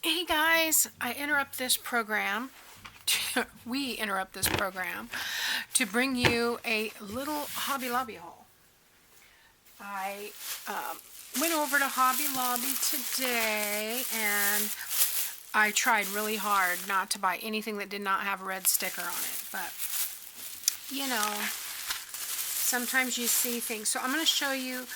Hey guys, I interrupt this program. We interrupt this program to bring you a little Hobby Lobby haul. I went over to Hobby Lobby today and I tried really hard not to buy anything that did not have a red sticker on it. But, you know, sometimes you see things. So I'm going to show you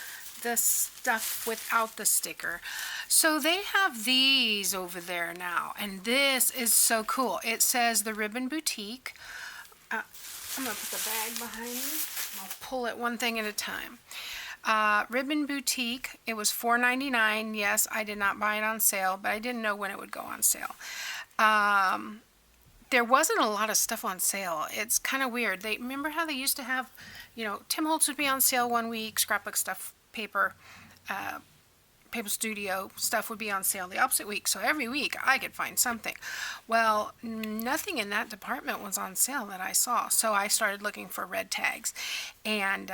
the stuff without the sticker. So they have these over there now, and this is so cool. It says the Ribbon Boutique. I'm going to put the bag behind me. I'll pull it one thing at a time. Ribbon Boutique, it was $4.99. Yes, I did not buy it on sale, but I didn't know when it would go on sale. There wasn't a lot of stuff on sale. It's kind of weird. Remember how they used to have, Tim Holtz would be on sale one week, scrapbook stuff, paper studio stuff would be on sale the opposite week. So every week I could find something. Well, nothing in that department was on sale that I saw. So I started looking for red tags. And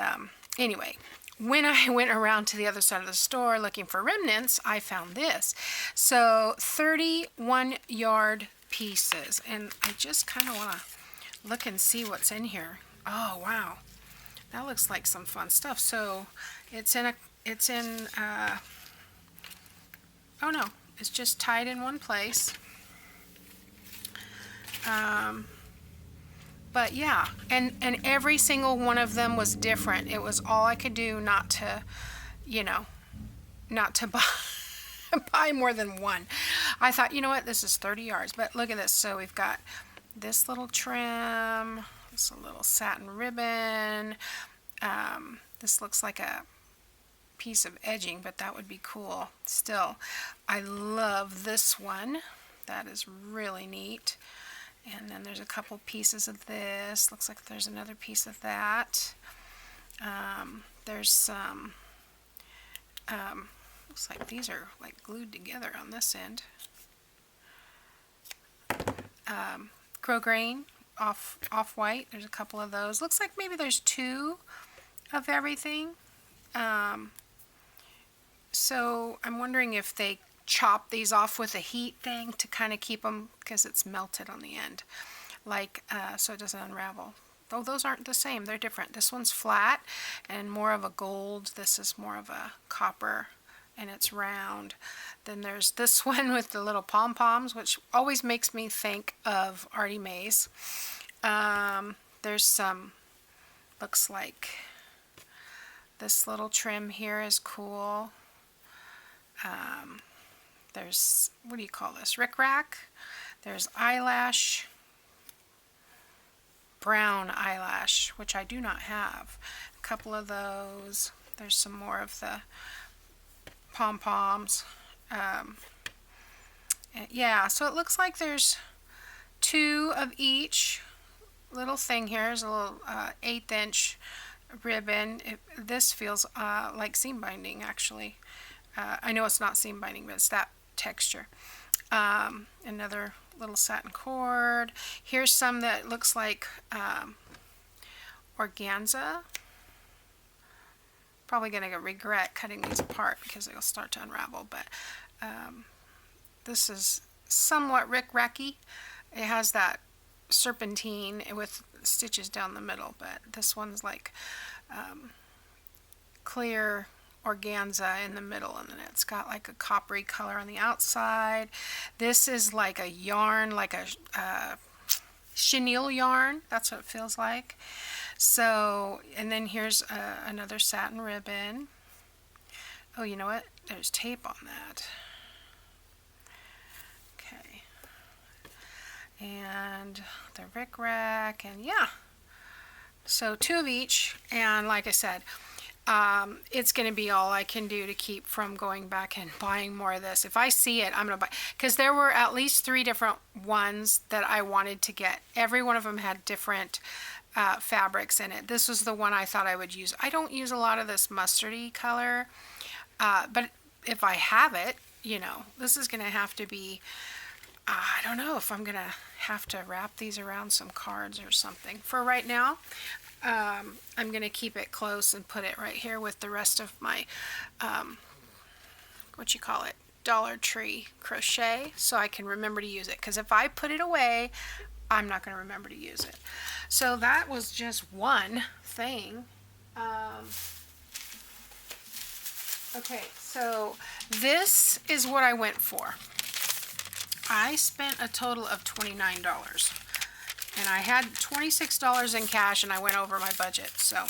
anyway, when I went around to the other side of the store looking for remnants, I found this. So 31 yard pieces. And I just kind of want to look and see what's in here. Oh, wow. That looks like some fun stuff. So it's in oh no, it's just tied in one place. But yeah, and every single one of them was different. It was all I could do not to, not to buy more than one. I thought, you know what, this is 30 yards, but look at this. So we've got this little trim, this little satin ribbon. This looks like a piece of edging, but that would be cool. Still, I love this one. That is really neat. And then there's a couple pieces of this. Looks like there's another piece of that. There's some looks like these are like glued together on this end. Grosgrain off-white. There's a couple of those. Looks like maybe there's two of everything. So I'm wondering if they chop these off with a heat thing to kind of keep them, because it's melted on the end, like so it doesn't unravel. Though those aren't the same, they're different. This one's flat and more of a gold. This is more of a copper and it's round. Then there's this one with the little pom-poms, which always makes me think of Artie Mae's. There's some, looks like this little trim here is cool. There's, what do you call this? Rickrack. There's eyelash, brown eyelash, which I do not have. A couple of those. There's some more of the pom-poms. Yeah, so it looks like there's two of each little thing here. There's a little 1/8 inch ribbon. This feels like seam binding, actually. I know it's not seam binding, but it's that texture. Another little satin cord. Here's some that looks like organza. Probably going to regret cutting these apart because they'll start to unravel, but this is somewhat rick-racky. It has that serpentine with stitches down the middle, but this one's like clear organza in the middle, and then it's got like a coppery color on the outside. This is like a yarn, like a chenille yarn. That's what it feels like. So, and then here's another satin ribbon. Oh, you know what? There's tape on that. Okay. And the rickrack, and yeah. So two of each, and like I said, it's going to be all I can do to keep from going back and buying more of this. If I see it, I'm going to buy, because there were at least 3 different ones that I wanted to get. Every one of them had different fabrics in it. This was the one I thought I would use. I don't use a lot of this mustardy color, but if I have it, this is going to have to be, I don't know if I'm going to have to wrap these around some cards or something. For right now, I'm going to keep it close and put it right here with the rest of my, Dollar Tree crochet so I can remember to use it, because if I put it away, I'm not going to remember to use it. So that was just one thing. Okay, so this is what I went for. I spent a total of $29, and I had $26 in cash, and I went over my budget. So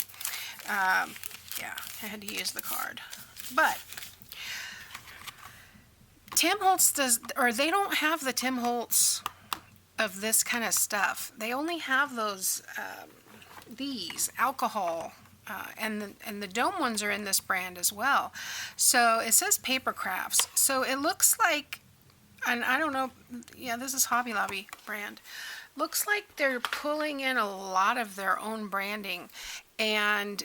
yeah, I had to use the card. But Tim Holtz does, or they don't have the Tim Holtz of this kind of stuff. They only have those, these alcohol, and the dome ones are in this brand as well. So it says paper crafts. So it looks like, and I don't know, yeah, this is Hobby Lobby brand. Looks like they're pulling in a lot of their own branding and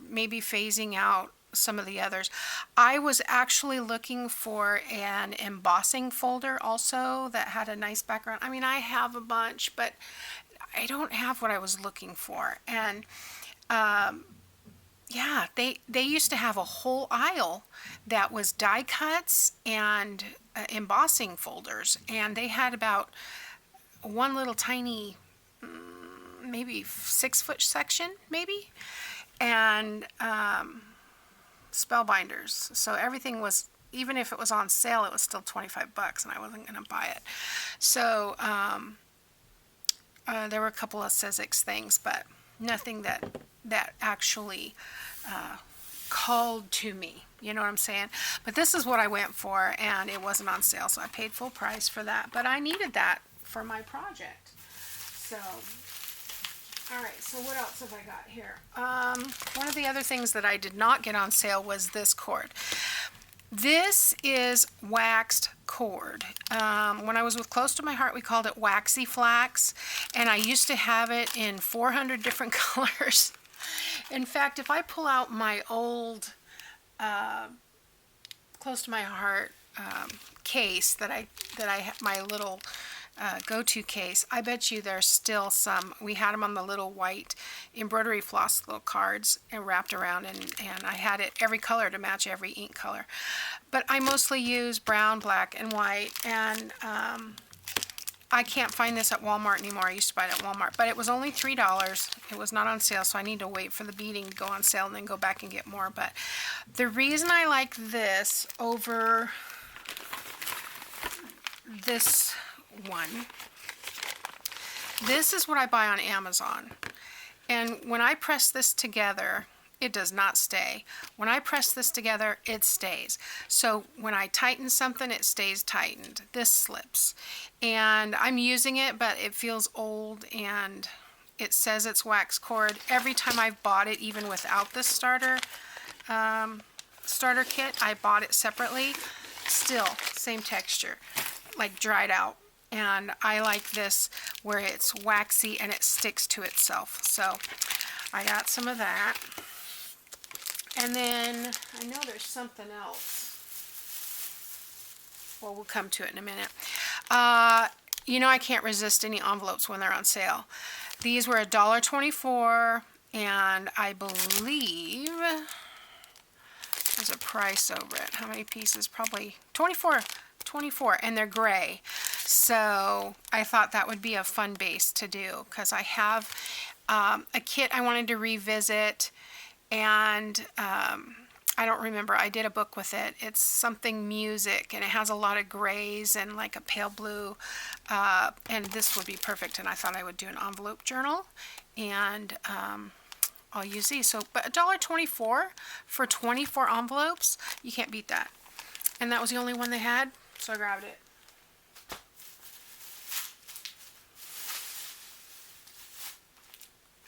maybe phasing out some of the others. I was actually looking for an embossing folder also that had a nice background. I mean, I have a bunch, but I don't have what I was looking for. And yeah, they used to have a whole aisle that was die cuts and embossing folders, and they had about one little tiny, maybe 6-foot section, maybe, and spellbinders. So everything was, even if it was on sale, it was still 25 bucks, and I wasn't going to buy it. So there were a couple of Sizzix things, but nothing that actually called to me. You know what I'm saying? But this is what I went for, and it wasn't on sale, so I paid full price for that. But I needed that for my project. So, all right, so what else have I got here? One of the other things that I did not get on sale was this cord. This is waxed cord. When I was with Close to My Heart, we called it Waxy Flax, and I used to have it in 400 different colors. In fact, if I pull out my old Close to My Heart case that I have, my little go-to case, I bet you there's still some. We had them on the little white embroidery floss little cards and wrapped around, and I had it every color to match every ink color. But I mostly use brown, black, and white, and I can't find this at Walmart anymore. I used to buy it at Walmart, but it was only $3. It was not on sale, so I need to wait for the beading to go on sale and then go back and get more. But the reason I like this over this one, this is what I buy on Amazon, and when I press this together, it does not stay. When I press this together, it stays. So when I tighten something, it stays tightened. This slips, and I'm using it, but it feels old, and it says it's wax cord. Every time I've bought it, even without this starter kit, I bought it separately, still same texture, like dried out. And I like this where it's waxy and it sticks to itself. So I got some of that. And then I know there's something else. Well, we'll come to it in a minute. You know, I can't resist any envelopes when they're on sale. These were $1.24, and I believe there's a price over it. How many pieces? Probably 24, and they're gray. So I thought that would be a fun base to do, because I have a kit I wanted to revisit, and I don't remember. I did a book with it. It's something music, and it has a lot of grays and like a pale blue, and this would be perfect. And I thought I would do an envelope journal, and I'll use these. So, but $1.24 for 24 envelopes, you can't beat that. And that was the only one they had, so I grabbed it.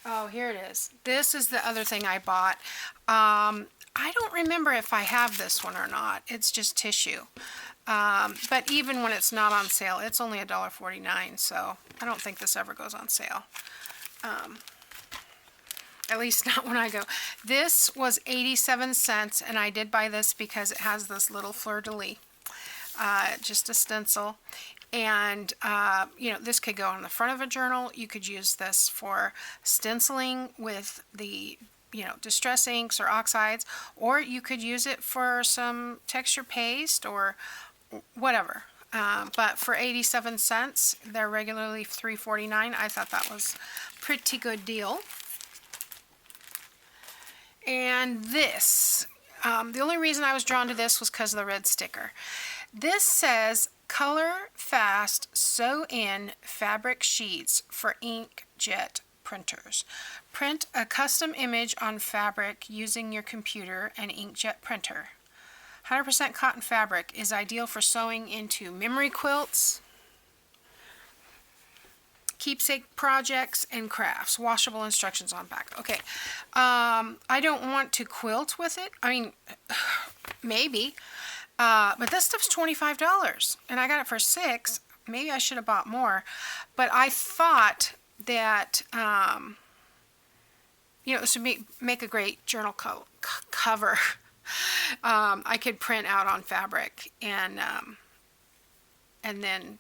Oh, here it is. This is the other thing I bought. I don't remember if I have this one or not. It's just tissue. But even when it's not on sale, it's only $1.49, so I don't think this ever goes on sale. At least not when I go. This was 87 cents, and I did buy this because it has this little fleur-de-lis, just a stencil. And, you know, this could go on the front of a journal. You could use this for stenciling with the, distress inks or oxides, or you could use it for some texture paste or whatever. But for 87 cents, they're regularly $3.49. I thought that was a pretty good deal. And this, the only reason I was drawn to this was because of the red sticker. This says color fast sew in fabric sheets for inkjet printers. Print a custom image on fabric using your computer and inkjet printer. 100% cotton fabric is ideal for sewing into memory quilts, keepsake projects, and crafts. Washable instructions on back. Okay, I don't want to quilt with it. I mean, maybe, but this stuff's $25, and I got it for $6. Maybe I should have bought more, but I thought that this would make a great journal cover. I could print out on fabric and then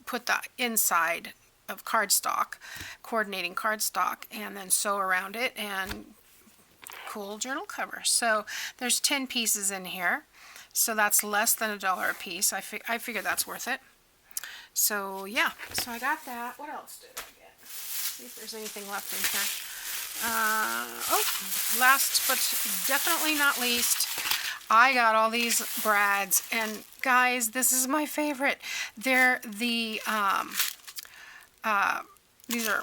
put the inside of cardstock, coordinating cardstock, and then sew around it, and cool journal cover. So there's 10 pieces in here, so that's less than $1 a piece. I figure that's worth it. So yeah, so I got that. What else did I get? See if there's anything left in here. Last but definitely not least, I got all these brads, and guys, this is my favorite. They're the these are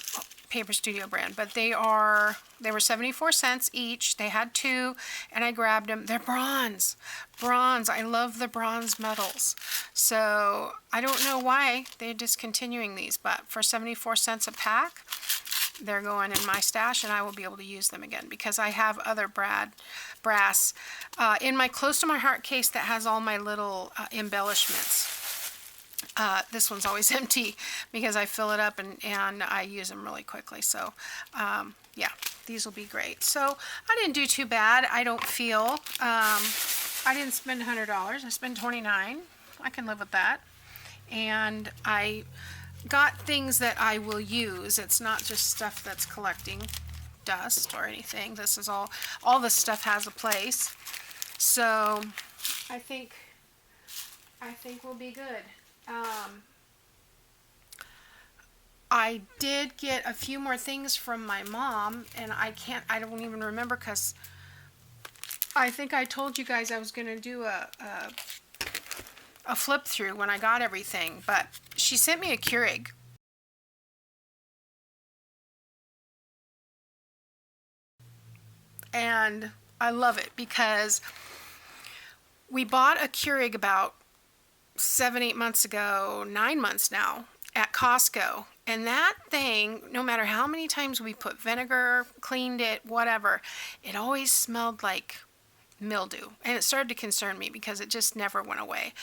Paper Studio brand, but they were 74 cents each. They had 2, and I grabbed them. They're bronze. I love the bronze metals. So I don't know why they're discontinuing these, but for 74 cents a pack, they're going in my stash, and I will be able to use them again because I have other brass in my close to my heart case that has all my little embellishments. This one's always empty because I fill it up and I use them really quickly. So yeah, these will be great. So I didn't do too bad. I don't feel I didn't spend $100. I spent $29. I can live with that. And I got things that I will use. It's not just stuff that's collecting dust or anything. This is all this stuff has a place. So I think we'll be good. I did get a few more things from my mom, and I don't even remember because I think I told you guys I was going to do a flip through when I got everything, but she sent me a Keurig. And I love it because we bought a Keurig about 7-8 months ago, 9 months now, at Costco. And that thing, no matter how many times we put vinegar, cleaned it, whatever, it always smelled like mildew. And it started to concern me because it just never went away.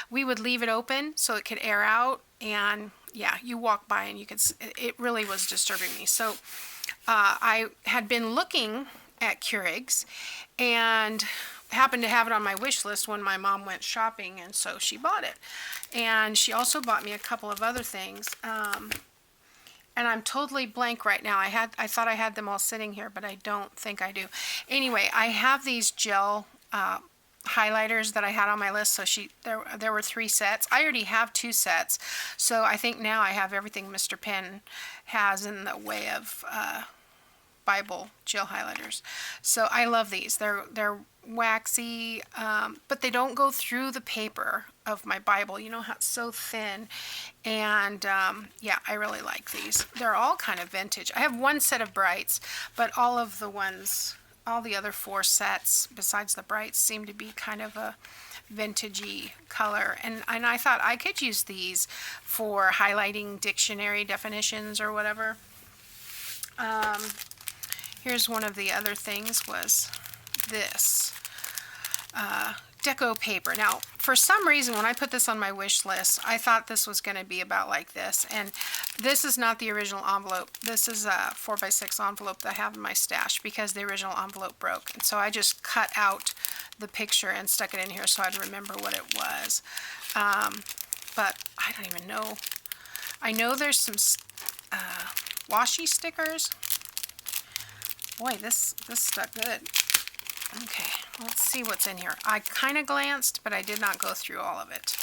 We would leave it open so it could air out, and yeah, you walk by and you could, it really was disturbing me. So I had been looking at Keurigs and happened to have it on my wish list when my mom went shopping, and so she bought it. And she also bought me a couple of other things. And I'm totally blank right now. I thought I had them all sitting here, but I don't think I do. Anyway, I have these gel highlighters that I had on my list. So there were 3 sets. I already have 2 sets. So I think now I have everything Mr. Penn has in the way of Bible gel highlighters. So I love these. They're waxy, but they don't go through the paper of my Bible. You know how it's so thin. And yeah, I really like these. They're all kind of vintage. I have 1 set of brights, but all the other 4 sets besides the brights seem to be kind of a vintagey color. And I thought I could use these for highlighting dictionary definitions or whatever. Here's one of the other things was this deco paper. Now, for some reason, when I put this on my wish list, I thought this was going to be about like this. And this is not the original envelope. This is a 4x6 envelope that I have in my stash because the original envelope broke. And so I just cut out the picture and stuck it in here so I'd remember what it was. But I don't even know. I know there's some washi stickers. Boy, this stuck good. Okay, let's see what's in here. I kind of glanced, but I did not go through all of it.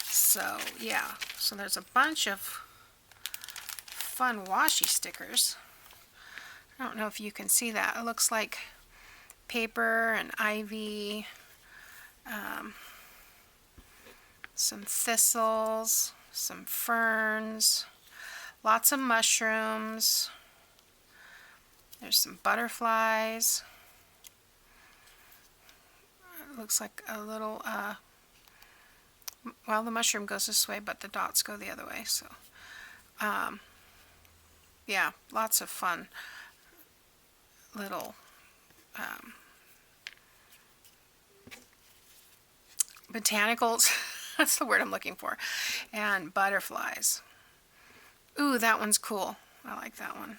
So, yeah. So there's a bunch of fun washi stickers. I don't know if you can see that. It looks like paper and ivy, some thistles, some ferns, lots of mushrooms. There's some butterflies. It looks like a little, well, the mushroom goes this way, but the dots go the other way. So, yeah, lots of fun little botanicals. That's the word I'm looking for. And butterflies. Ooh, that one's cool. I like that one.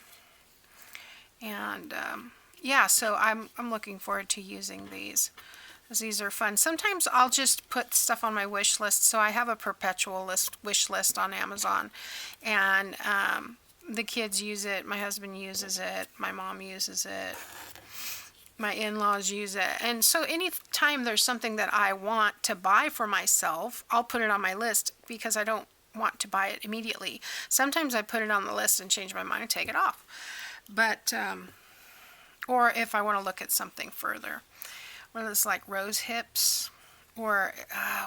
And yeah, so I'm looking forward to using these, because these are fun. Sometimes I'll just put stuff on my wish list. So I have a perpetual wish list on Amazon, and the kids use it, my husband uses it, my mom uses it, my in-laws use it. And so anytime there's something that I want to buy for myself, I'll put it on my list because I don't want to buy it immediately. Sometimes I put it on the list and change my mind and take it off. But, or if I want to look at something further. What is like rose hips, or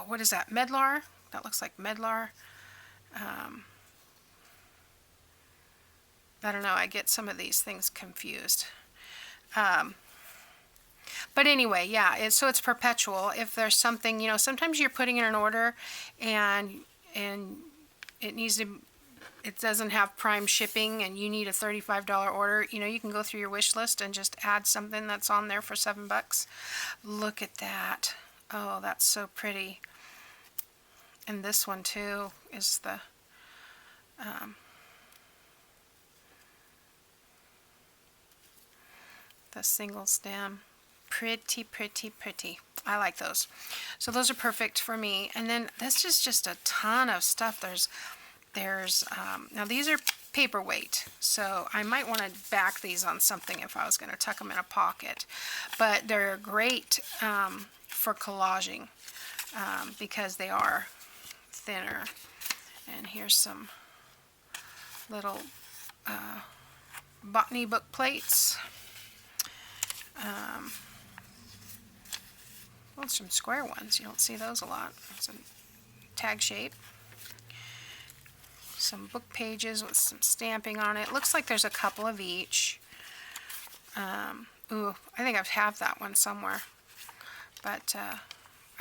what is that, medlar? That looks like medlar. I don't know, I get some of these things confused. But anyway, yeah, so it's perpetual. If there's something, you know, sometimes you're putting in an order and it needs to, it doesn't have prime shipping and you need a $35 order, you know, you can go through your wish list and just add something that's on there for $7. Look at that. Oh, that's so pretty. And this one too is the single stem. Pretty, pretty, pretty. I like those. So those are perfect for me. And then this is just a ton of stuff. There's now these are paperweight, so I might want to back these on something if I was going to tuck them in a pocket. But they're great for collaging because they are thinner. And here's some little botany book plates. Well, some square ones. You don't see those a lot. It's a tag shape. Some book pages with some stamping on it. Looks like there's a couple of each. Ooh, I think I have that one somewhere. But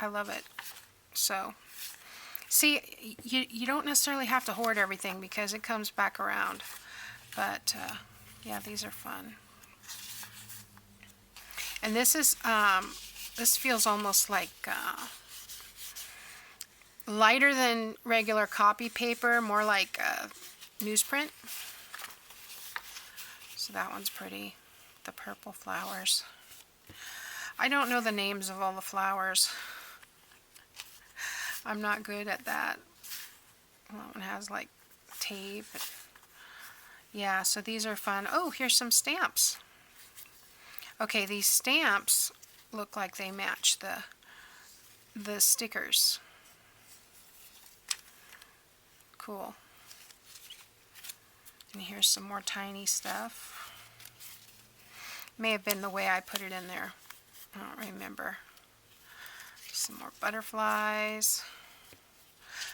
I love it. So, see, you don't necessarily have to hoard everything because it comes back around. But, yeah, these are fun. And this is, this feels almost like lighter than regular copy paper, more like newsprint. So that one's pretty. The purple flowers. I don't know the names of all the flowers. I'm not good at that. That one has like tape. Yeah, so these are fun. Oh, here's some stamps. Okay, these stamps look like they match the stickers. Cool. And here's some more tiny stuff. May have been the way I put it in there. I don't remember. Some more butterflies.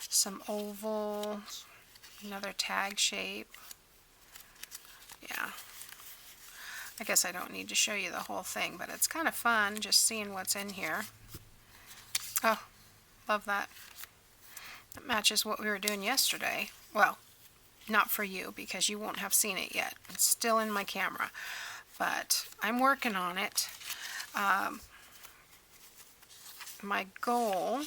Some oval. Another tag shape. Yeah. I guess I don't need to show you the whole thing, but it's kind of fun just seeing what's in here. Oh, love that. It matches what we were doing yesterday. Well, not for you because you won't have seen it yet. It's still in my camera, but I'm working on it. My goal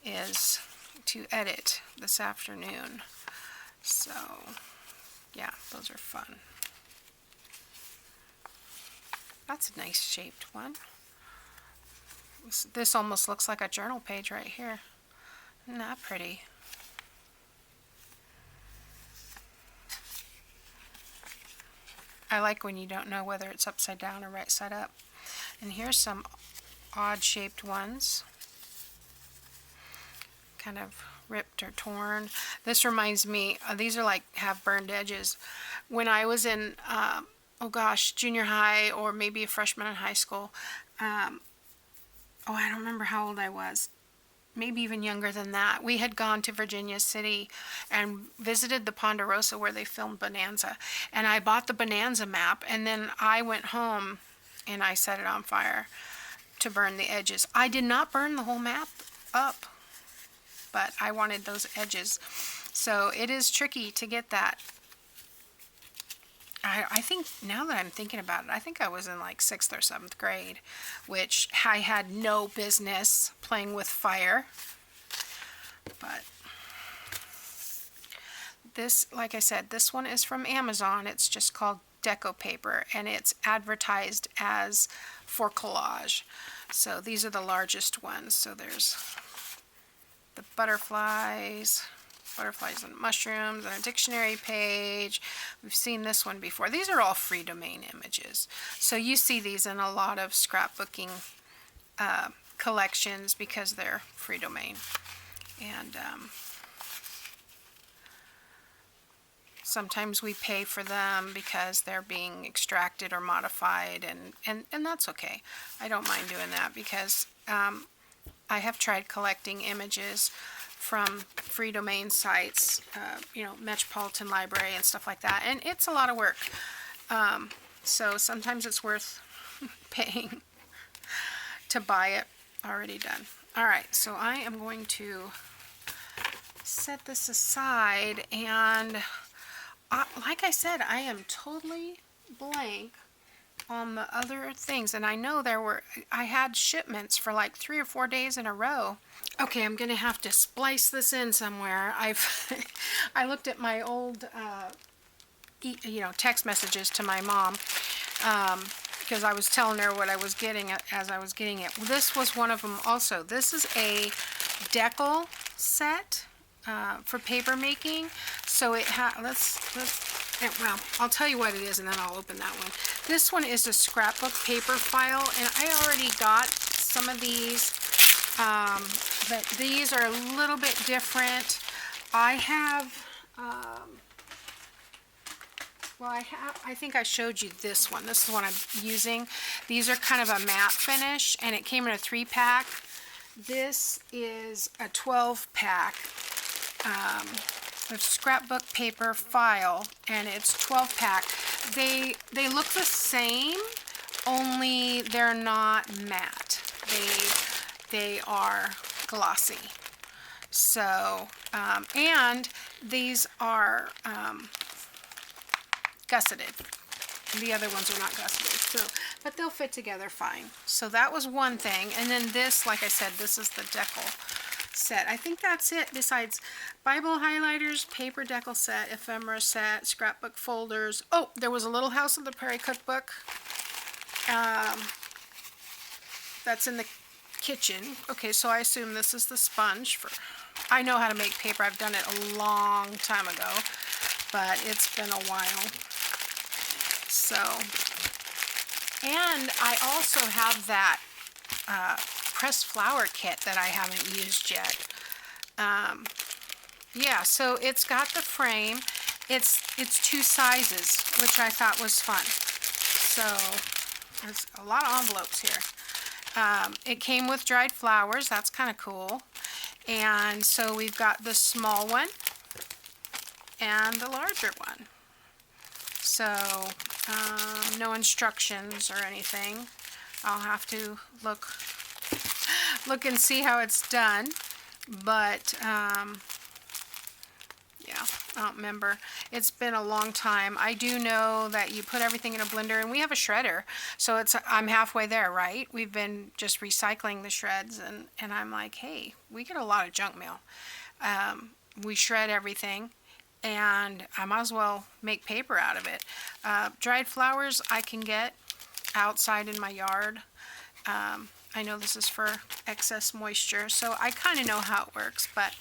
is to edit this afternoon. So, yeah, those are fun. That's a nice shaped one. This almost looks like a journal page right here. Isn't that pretty? I like when you don't know whether it's upside down or right side up. And here's some odd shaped ones, kind of ripped or torn. This reminds me, these are like have burned edges. When I was in, oh gosh, junior high or maybe a freshman in high school, oh, I don't remember how old I was. Maybe even younger than that. We had gone to Virginia City and visited the Ponderosa where they filmed Bonanza. And I bought the Bonanza map, and then I went home and I set it on fire to burn the edges. I did not burn the whole map up, but I wanted those edges. So it is tricky to get that. I think, now that I'm thinking about it, I think I was in like 6th or 7th grade, which I had no business playing with fire. But this, like I said, this one is from Amazon. It's just called Deco Paper, and it's advertised as for collage. So these are the largest ones. So there's the butterflies and mushrooms, and a dictionary page. We've seen this one before. These are all free domain images. So you see these in a lot of scrapbooking collections because they're free domain. And sometimes we pay for them because they're being extracted or modified, and that's okay. I don't mind doing that because I have tried collecting images from free domain sites, Metropolitan Library and stuff like that, and it's a lot of work. So sometimes it's worth paying to buy it already done. All right, so I am going to set this aside, and like I said, I am totally blank on the other things, and I know I had shipments for like 3 or 4 days in a row. Okay, I'm gonna have to splice this in somewhere. I looked at my old text messages to my mom because I was telling her what I was getting as I was getting it. This was one of them also. This is a decal set for paper making. So it well, I'll tell you what it is and then I'll open that one. This one is a scrapbook paper file, and I already got some of these, but these are a little bit different. I think I showed you this one. This is what I'm using. These are kind of a matte finish, and it came in a 3-pack. This is a 12-pack. A scrapbook paper file, and it's 12-pack. They look the same, only they're not matte. They are glossy. So and these are gusseted. The other ones are not gusseted. So, but they'll fit together fine. So that was one thing. And then this, like I said, this is the decal set. I think that's it, besides Bible highlighters, paper decal set, ephemera set, scrapbook folders. Oh, there was a Little House on the Prairie cookbook. That's in the kitchen. Okay, so I assume this is the sponge for... I know how to make paper. I've done it a long time ago, but it's been a while. So, and I also have that pressed flower kit that I haven't used yet. Yeah, so it's got the frame. It's 2 sizes, which I thought was fun. So there's a lot of envelopes here. It came with dried flowers. That's kind of cool. And so we've got the small one and the larger one. So no instructions or anything. I'll have to look and see how it's done, but yeah, I don't remember. It's been a long time. I do know that you put everything in a blender, and we have a shredder, so I'm halfway there, right? We've been just recycling the shreds, and I'm like, hey, we get a lot of junk mail. We shred everything, and I might as well make paper out of it. Dried flowers I can get outside in my yard. I know this is for excess moisture, so I kind of know how it works, but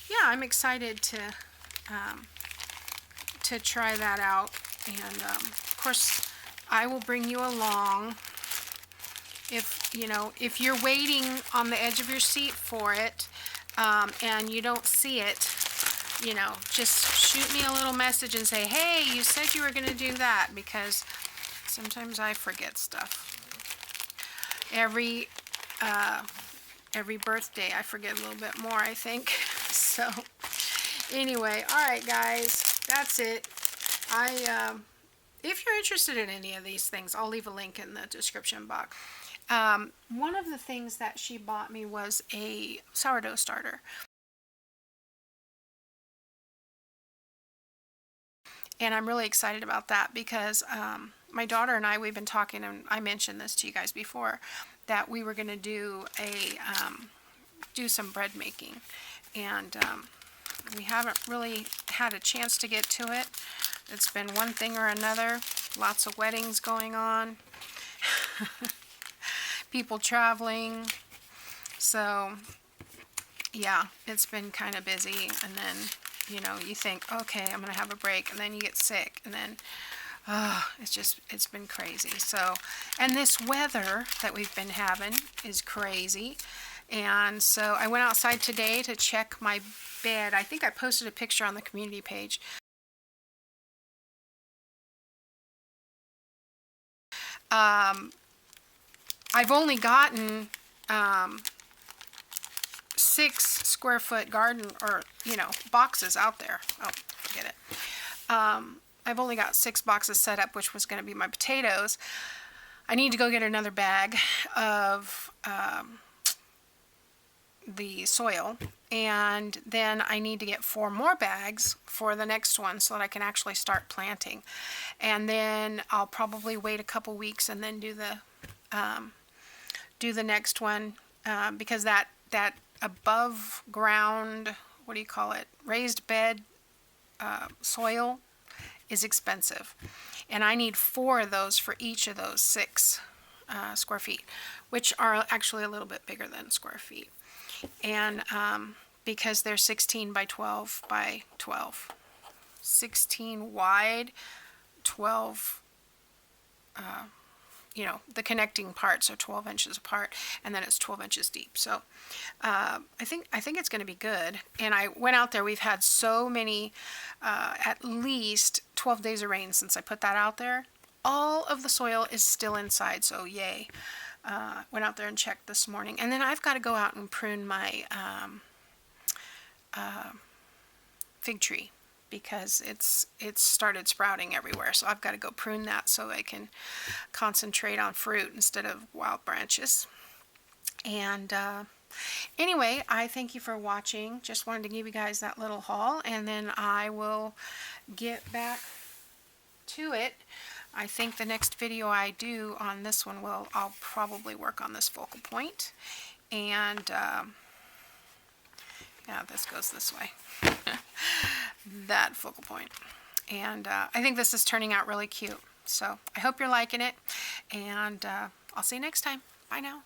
yeah, I'm excited to try that out. And of course, I will bring you along. If, you know, if you're waiting on the edge of your seat for it, and you don't see it, you know, just shoot me a little message and say, hey, you said you were going to do that, because sometimes I forget stuff. Every birthday I forget a little bit more, I think. So anyway, all right, guys, that's it. If you're interested in any of these things, I'll leave a link in the description box. One of the things that she bought me was a sourdough starter. And I'm really excited about that because my daughter and I, we've been talking, and I mentioned this to you guys before, that we were going to do some bread making. And we haven't really had a chance to get to it. It's been one thing or another. Lots of weddings going on. People traveling. So, yeah, it's been kind of busy. And then, you know, you think, okay, I'm going to have a break. And then you get sick. And then, it's been crazy. So, and this weather that we've been having is crazy. And so I went outside today to check my bed. I think I posted a picture on the community page. I've only gotten 6 square foot garden, or, you know, boxes out there. Oh, forget it. I've only got 6 boxes set up, which was going to be my potatoes. I need to go get another bag of the soil, and then I need to get 4 more bags for the next one so that I can actually start planting. And then I'll probably wait a couple weeks and then do the next one, because that above ground, what do you call it, raised bed soil is expensive, and I need 4 of those for each of those 6 square feet, which are actually a little bit bigger than square feet. And because they're 16 by 12 by 12, 16 wide, 12, you know, the connecting parts are 12 inches apart, and then it's 12 inches deep. So I think it's going to be good. And I went out there. We've had so many, at least 12 days of rain since I put that out there. All of the soil is still inside, so yay. Went out there and checked this morning. And then I've got to go out and prune my fig tree, because it's started sprouting everywhere. So I've got to go prune that so I can concentrate on fruit instead of wild branches. And anyway, I thank you for watching. Just wanted to give you guys that little haul, and then I will get back to it. I think the next video I do on this one, I'll probably work on this focal point. And yeah, this goes this way. That focal point. And I think this is turning out really cute. So I hope you're liking it. And I'll see you next time. Bye now.